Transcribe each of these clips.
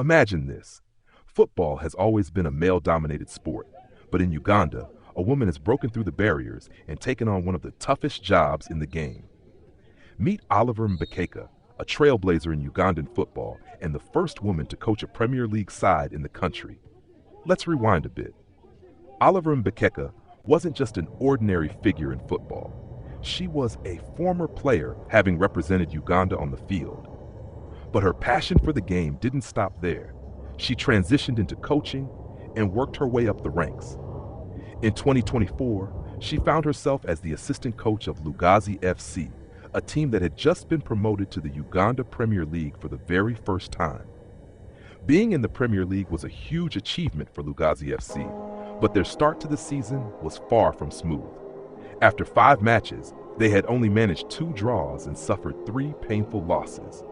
Imagine this. Football has always been a male-dominated sport, but in Uganda, a woman has broken through the barriers and taken on one of the toughest jobs in the game. Meet Oliver Mbekeka, a trailblazer in Ugandan football and the first woman to coach a Premier League side in the country. Let's rewind a bit. Oliver Mbekeka wasn't just an ordinary figure in football. She was a former player having represented Uganda on the field. But her passion for the game didn't stop there. She transitioned into coaching and worked her way up the ranks. In 2024, she found herself as the assistant coach of Lugazi FC, a team that had just been promoted to the Uganda Premier League for the very first time. Being in the Premier League was a huge achievement for Lugazi FC, but their start to the season was far from smooth. After 5 matches, they had only managed 2 draws and suffered 3 painful losses.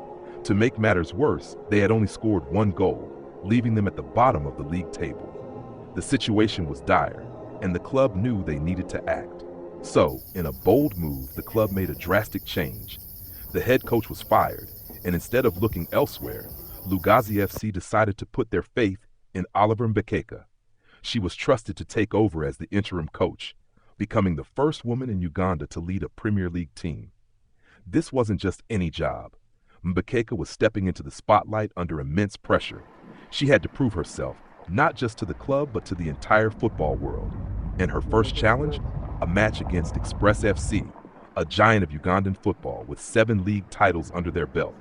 To make matters worse, they had only scored 1 goal, leaving them at the bottom of the league table. The situation was dire, and the club knew they needed to act. So, in a bold move, the club made a drastic change. The head coach was fired, and instead of looking elsewhere, Lugazi FC decided to put their faith in Oliver Mbekeka. She was trusted to take over as the interim coach, becoming the first woman in Uganda to lead a Premier League team. This wasn't just any job. Mbekeka was stepping into the spotlight under immense pressure. She had to prove herself, not just to the club but to the entire football world. And her first challenge? A match against Express FC, a giant of Ugandan football with 7 league titles under their belt.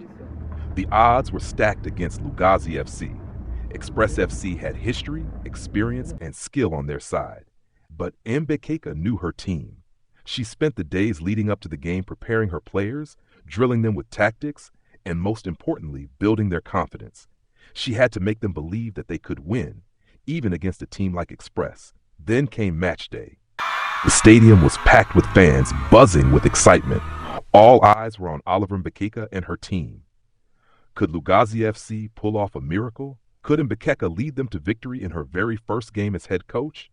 The odds were stacked against Lugazi FC. Express FC had history, experience, and skill on their side. But Mbekeka knew her team. She spent the days leading up to the game preparing her players, drilling them with tactics, and most importantly, building their confidence. She had to make them believe that they could win, even against a team like Express. Then came match day. The stadium was packed with fans, buzzing with excitement. All eyes were on Oliver Mbekeka and her team. Could Lugazi FC pull off a miracle? Could Mbekeka lead them to victory in her very first game as head coach?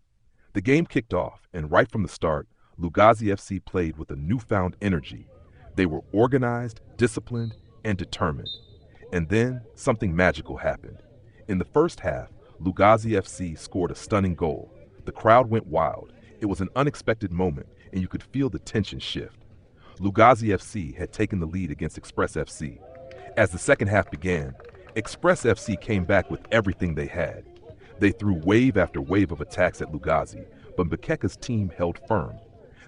The game kicked off, and right from the start, Lugazi FC played with a newfound energy. They were organized, disciplined, and determined. And then something magical happened. In the first half, Lugazi FC scored a stunning goal. The crowd went wild. It was an unexpected moment, and you could feel the tension shift. Lugazi FC had taken the lead against Express FC. As the second half began, Express FC came back with everything they had. They threw wave after wave of attacks at Lugazi, but Mbekeka's team held firm.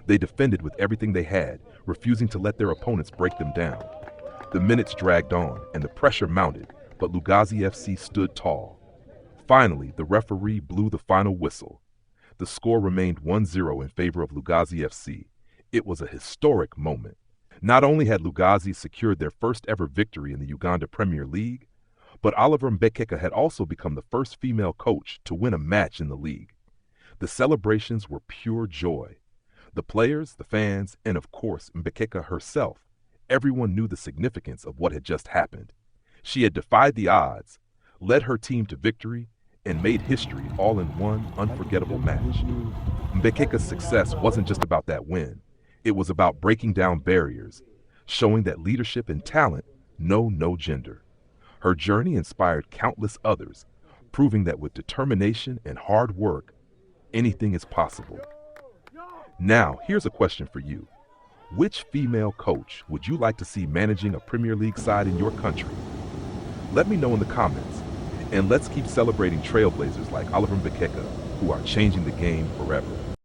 They defended with everything they had, refusing to let their opponents break them down. The minutes dragged on, and the pressure mounted, but Lugazi FC stood tall. Finally, the referee blew the final whistle. The score remained 1-0 in favor of Lugazi FC. It was a historic moment. Not only had Lugazi secured their first ever victory in the Uganda Premier League, but Oliver Mbekeka had also become the first female coach to win a match in the league. The celebrations were pure joy. The players, the fans, and of course Mbekeka herself, everyone knew the significance of what had just happened. She had defied the odds, led her team to victory, and made history all in one unforgettable match. Mbekeka's success wasn't just about that win. It was about breaking down barriers, showing that leadership and talent know no gender. Her journey inspired countless others, proving that with determination and hard work, anything is possible. Now, here's a question for you. Which female coach would you like to see managing a Premier League side in your country? Let me know in the comments, and let's keep celebrating trailblazers like Oliver Mbekeka, who are changing the game forever.